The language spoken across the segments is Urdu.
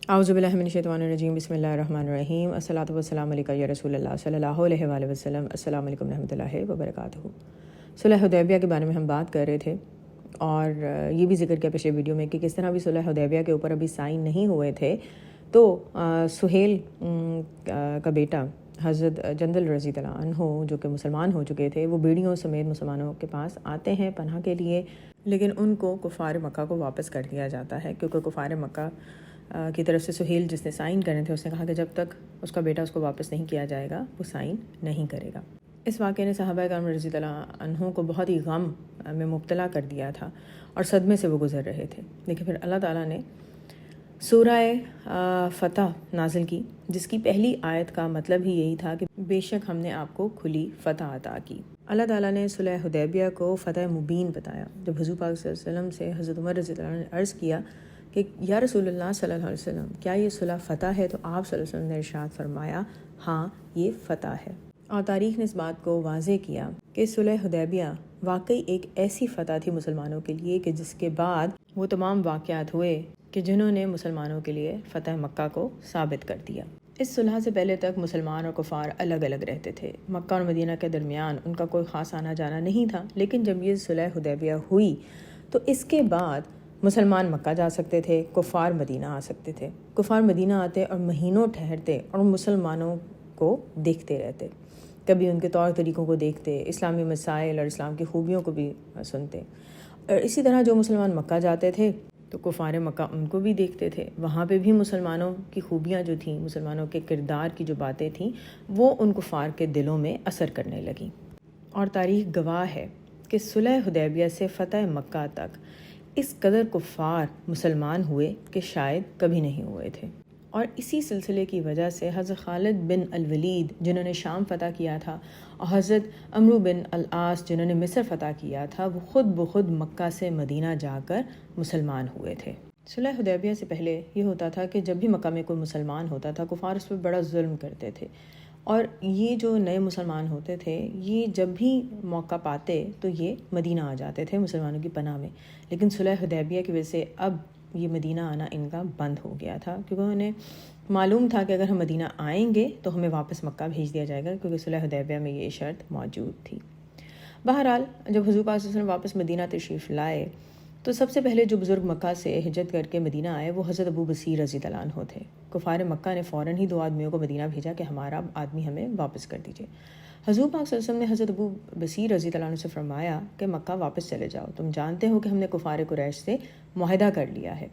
اعوذ باللہ من الشیطان الرجیم، بسم اللہ الرحمن الرحیم، الصلاۃ والسلام علیکہ یا رسول اللہ صلی اللہ علیہ وآلہ وسلم۔ السلام علیکم رحمۃ اللہ وبرکاتہ۔ صلح حدیبیہ کے بارے میں ہم بات کر رہے تھے اور یہ بھی ذکر کیا پچھلے ویڈیو میں کہ کس طرح بھی صلح حدیبیہ کے اوپر ابھی سائن نہیں ہوئے تھے تو سہیل کا بیٹا حضرت جندل رضی اللہ عنہ جو کہ مسلمان ہو چکے تھے، وہ بیڑیوں سمیت مسلمانوں کے پاس آتے ہیں پناہ کے لیے، لیکن ان کو کفار مکہ کو واپس کر دیا جاتا ہے، کیونکہ کفار مکہ کی طرف سے سہیل جس نے سائن کرنے تھے اس نے کہا کہ جب تک اس کا بیٹا اس کو واپس نہیں کیا جائے گا وہ سائن نہیں کرے گا۔ اس واقعے نے صحابہ کرام رضی اللہ عنہ کو بہت ہی غم میں مبتلا کر دیا تھا اور صدمے سے وہ گزر رہے تھے، لیکن پھر اللہ تعالیٰ نے سورہ فتح نازل کی، جس کی پہلی آیت کا مطلب ہی یہی تھا کہ بے شک ہم نے آپ کو کھلی فتح عطا کی۔ اللہ تعالیٰ نے صلح حدیبیہ کو فتح مبین بتایا۔ جب حضور پاک صلی اللہ علیہ وسلم سے حضرت عمر رضی اللہ عنہ نے عرض کیا کہ یا رسول اللہ صلی اللہ علیہ وسلم کیا یہ صلح فتح ہے، تو آپ صلی اللہ علیہ وسلم نے ارشاد فرمایا ہاں یہ فتح ہے، اور تاریخ نے اس بات کو واضح کیا کہ صلح حدیبیہ واقعی ایک ایسی فتح تھی مسلمانوں کے لیے کہ جس کے بعد وہ تمام واقعات ہوئے کہ جنہوں نے مسلمانوں کے لیے فتح مکہ کو ثابت کر دیا۔ اس صلح سے پہلے تک مسلمان اور کفار الگ الگ رہتے تھے، مکہ اور مدینہ کے درمیان ان کا کوئی خاص آنا جانا نہیں تھا، لیکن جب یہ صلح حدیبیہ ہوئی تو اس کے بعد مسلمان مکہ جا سکتے تھے، کفار مدینہ آ سکتے تھے۔ کفار مدینہ آتے اور مہینوں ٹھہرتے اور مسلمانوں کو دیکھتے رہتے، کبھی ان کے طور طریقوں کو دیکھتے، اسلامی مسائل اور اسلام کی خوبیوں کو بھی سنتے، اور اسی طرح جو مسلمان مکہ جاتے تھے تو کفار مکہ ان کو بھی دیکھتے تھے، وہاں پہ بھی مسلمانوں کی خوبیاں جو تھیں، مسلمانوں کے کردار کی جو باتیں تھیں وہ ان کفار کے دلوں میں اثر کرنے لگیں۔ اور تاریخ گواہ ہے کہ صلح حدیبیہ سے فتح مکہ تک اس قدر کفار مسلمان ہوئے کہ شاید کبھی نہیں ہوئے تھے، اور اسی سلسلے کی وجہ سے حضرت خالد بن الولید جنہوں نے شام فتح کیا تھا اور حضرت عمرو بن العاص جنہوں نے مصر فتح کیا تھا، وہ خود بخود مکہ سے مدینہ جا کر مسلمان ہوئے تھے۔ صلح حدیبیہ سے پہلے یہ ہوتا تھا کہ جب بھی مکہ میں کوئی مسلمان ہوتا تھا کفار اس پر بڑا ظلم کرتے تھے، اور یہ جو نئے مسلمان ہوتے تھے یہ جب بھی موقع پاتے تو یہ مدینہ آ جاتے تھے مسلمانوں کی پناہ میں، لیکن صلح حدیبیہ کی وجہ سے اب یہ مدینہ آنا ان کا بند ہو گیا تھا، کیونکہ انہیں معلوم تھا کہ اگر ہم مدینہ آئیں گے تو ہمیں واپس مکہ بھیج دیا جائے گا، کیونکہ صلح حدیبیہ میں یہ شرط موجود تھی۔ بہرحال جب حضور پاک صلی اللہ علیہ وسلم واپس مدینہ تشریف لائے تو سب سے پہلے جو بزرگ مکہ سے ہجرت کر کے مدینہ آئے وہ حضرت ابو بصیر رضی اللہ عنہ تھے۔ کفار مکہ نے فوراً ہی 2 آدمیوں کو مدینہ بھیجا کہ ہمارا آدمی ہمیں واپس کر دیجیے۔ حضور پاک صلی اللہ علیہ وسلم نے حضرت ابو بصیر رضی اللہ عنہ سے فرمایا کہ مکہ واپس چلے جاؤ، تم جانتے ہو کہ ہم نے کفار قریش سے معاہدہ کر لیا ہے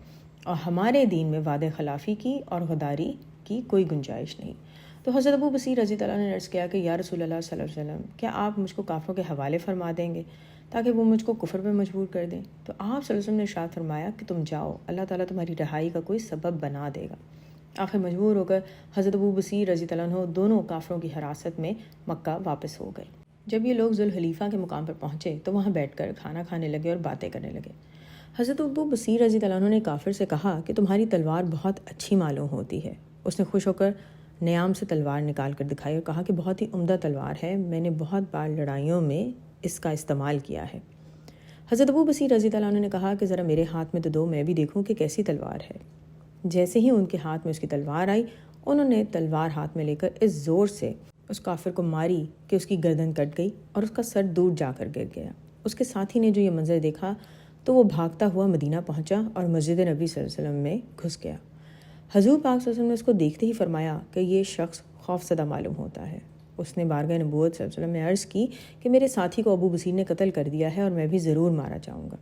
اور ہمارے دین میں وعدے خلافی کی اور غداری کی کوئی گنجائش نہیں۔ تو حضرت ابو بصیر رضی اللہ عنہ نے عرض کیا کہ یا رسول اللہ صلی اللہ علیہ وسلم کیا آپ مجھ کو کافروں کے حوالے فرما دیں گے تاکہ وہ مجھ کو کفر پہ مجبور کر دیں؟ تو آپ صلی اللہ علیہ وسلم نے ارشاد فرمایا کہ تم جاؤ، اللہ تعالیٰ تمہاری رہائی کا کوئی سبب بنا دے گا۔ آخر مجبور ہو کر حضرت ابو بصیر رضی اللہ عنہ دونوں کافروں کی حراست میں مکہ واپس ہو گئے۔ جب یہ لوگ ذوالحلیفہ کے مقام پر پہنچے تو وہاں بیٹھ کر کھانا کھانے لگے اور باتیں کرنے لگے۔ حضرت ابو بصیر رضی اللہ عنہ نے کافر سے کہا کہ تمہاری تلوار بہت اچھی معلوم ہوتی ہے۔ اس نے خوش ہو کر نیام سے تلوار نکال کر دکھائی اور کہا کہ بہت ہی عمدہ تلوار ہے، میں نے بہت بار لڑائیوں میں اس کا استعمال کیا ہے۔ حضرت ابو بصیر رضی اللہ عنہ نے کہا کہ ذرا میرے ہاتھ میں تو دو، میں بھی دیکھوں کہ کیسی تلوار ہے۔ جیسے ہی ان کے ہاتھ میں اس کی تلوار آئی، انہوں نے تلوار ہاتھ میں لے کر اس زور سے اس کافر کو ماری کہ اس کی گردن کٹ گئی اور اس کا سر دور جا کر گر گیا۔ اس کے ساتھی نے جو یہ منظر دیکھا تو وہ بھاگتا ہوا مدینہ پہنچا اور مسجد نبی صلی اللہ علیہ وسلم میں گھس گیا۔ حضور پاک صلی اللہ علیہ وسلم نے اس کو دیکھتے ہی فرمایا کہ یہ شخص خوف زدہ معلوم ہوتا ہے۔ اس نے بارگاہ نبوت صلی اللہ علیہ وسلم میں عرض کی کہ میرے ساتھی کو ابو بصیر نے قتل کر دیا ہے اور میں بھی ضرور مارا جاؤں گا۔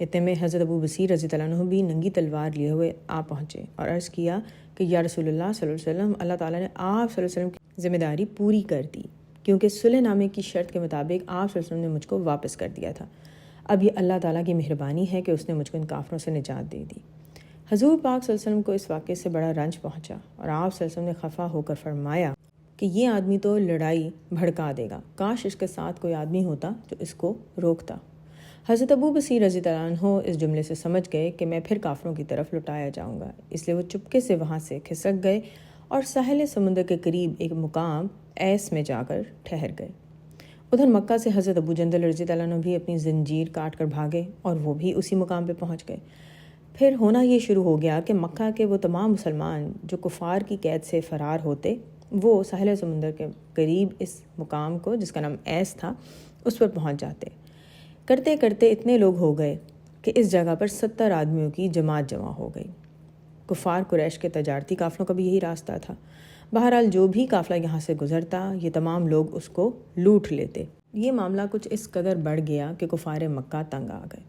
اتنے میں حضرت ابو بصیر رضی اللہ عنہ بھی ننگی تلوار لیے ہوئے آ پہنچے اور عرض کیا کہ یا رسول اللہ صلی اللہ علیہ وسلم، اللہ تعالیٰ نے آپ صلی اللہ علیہ وسلم کی ذمہ داری پوری کر دی، کیونکہ صلح نامے کی شرط کے مطابق آپ صلی اللہ علیہ وسلم نے مجھ کو واپس کر دیا تھا۔ اب یہ اللہ تعالیٰ کی مہربانی ہے کہ اس نے مجھ کو ان کافروں سے نجات دے دی۔ حضور پاک صلی اللہ علیہ وسلم کو اس واقعے سے بڑا رنج پہنچا اور آپ صلی اللہ علیہ وسلم نے خفا ہو کر فرمایا کہ یہ آدمی تو لڑائی بھڑکا دے گا، کاش اس کے ساتھ کوئی آدمی ہوتا جو اس کو روکتا۔ حضرت ابو بصیر رضی اللہ عنہ اس جملے سے سمجھ گئے کہ میں پھر کافروں کی طرف لٹایا جاؤں گا، اس لیے وہ چپکے سے وہاں سے کھسک گئے اور ساحل سمندر کے قریب ایک مقام ایس میں جا کر ٹھہر گئے۔ ادھر مکہ سے حضرت ابو جندل رضی اللہ عنہ بھی اپنی زنجیر کاٹ کر بھاگے اور وہ بھی اسی مقام پہ پہنچ گئے۔ پھر ہونا یہ شروع ہو گیا کہ مکہ کے وہ تمام مسلمان جو کفار کی قید سے فرار ہوتے وہ ساحل سمندر کے قریب اس مقام کو جس کا نام ایس تھا اس پر پہنچ جاتے۔ کرتے کرتے اتنے لوگ ہو گئے کہ اس جگہ پر 70 آدمیوں کی جماعت جمع ہو گئی۔ کفار قریش کے تجارتی قافلوں کا بھی یہی راستہ تھا۔ بہرحال جو بھی قافلہ یہاں سے گزرتا یہ تمام لوگ اس کو لوٹ لیتے۔ یہ معاملہ کچھ اس قدر بڑھ گیا کہ کفار مکہ تنگ آ گئے۔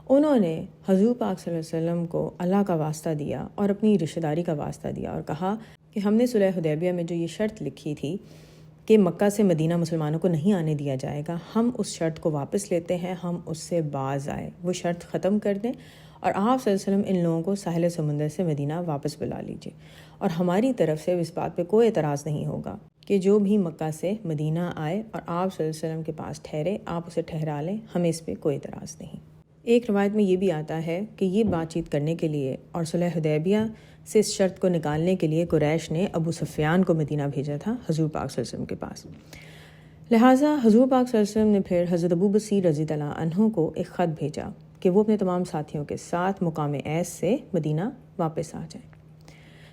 انہوں نے حضور پاک صلی اللہ علیہ وسلم کو اللہ کا واسطہ دیا اور اپنی رشتہ داری کا واسطہ دیا اور کہا کہ ہم نے صلح حدیبیہ میں جو یہ شرط لکھی تھی کہ مکہ سے مدینہ مسلمانوں کو نہیں آنے دیا جائے گا، ہم اس شرط کو واپس لیتے ہیں، ہم اس سے باز آئے، وہ شرط ختم کر دیں اور آپ صلی اللہ علیہ وسلم ان لوگوں کو ساحل سمندر سے مدینہ واپس بلا لیجیے، اور ہماری طرف سے اس بات پہ کوئی اعتراض نہیں ہوگا کہ جو بھی مکہ سے مدینہ آئے اور آپ صلی اللہ علیہ وسلم کے پاس ٹھہرے آپ اسے ٹھہرا لیں، ہمیں اس پہ کوئی اعتراض نہیں۔ ایک روایت میں یہ بھی آتا ہے کہ یہ بات چیت کرنے کے لیے اور صلح حدیبیہ سے اس شرط کو نکالنے کے لیے قریش نے ابو سفیان کو مدینہ بھیجا تھا حضور پاک صلی اللہ علیہ وسلم کے پاس۔ لہٰذا حضور پاک صلی اللہ علیہ وسلم نے پھر حضرت ابو بصیر رضی اللہ عنہ کو ایک خط بھیجا کہ وہ اپنے تمام ساتھیوں کے ساتھ مقام ایس سے مدینہ واپس آ جائیں۔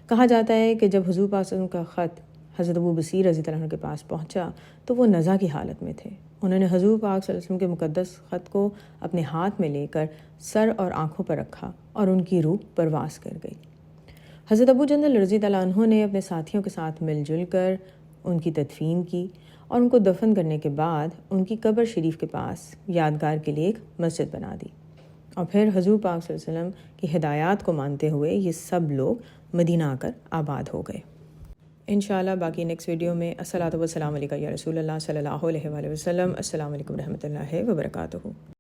کہا جاتا ہے کہ جب حضور پاک صلی اللہ علیہ وسلم کا خط حضرت ابو بصیر رضی اللہ عنہ کے پاس پہنچا تو وہ نزع کی حالت میں تھے۔ انہوں نے حضور پاک صلی اللہ علیہ وسلم کے مقدس خط کو اپنے ہاتھ میں لے کر سر اور آنکھوں پر رکھا اور ان کی روح پرواز کر گئی۔ حضرت ابو جندل رضی اللہ عنہ نے اپنے ساتھیوں کے ساتھ مل جل کر ان کی تدفین کی اور ان کو دفن کرنے کے بعد ان کی قبر شریف کے پاس یادگار کے لیے ایک مسجد بنا دی، اور پھر حضور پاک صلی اللہ علیہ وسلم کی ہدایات کو مانتے ہوئے یہ سب لوگ مدینہ آ کر آباد ہو گئے۔ انشاءاللہ باقی نیکسٹ ویڈیو میں الصلاۃ والسلام علیکہ یا رسول اللہ صلی اللہ علیہ وآلہ وسلم۔ السلام علیکم رحمۃ اللہ وبرکاتہ۔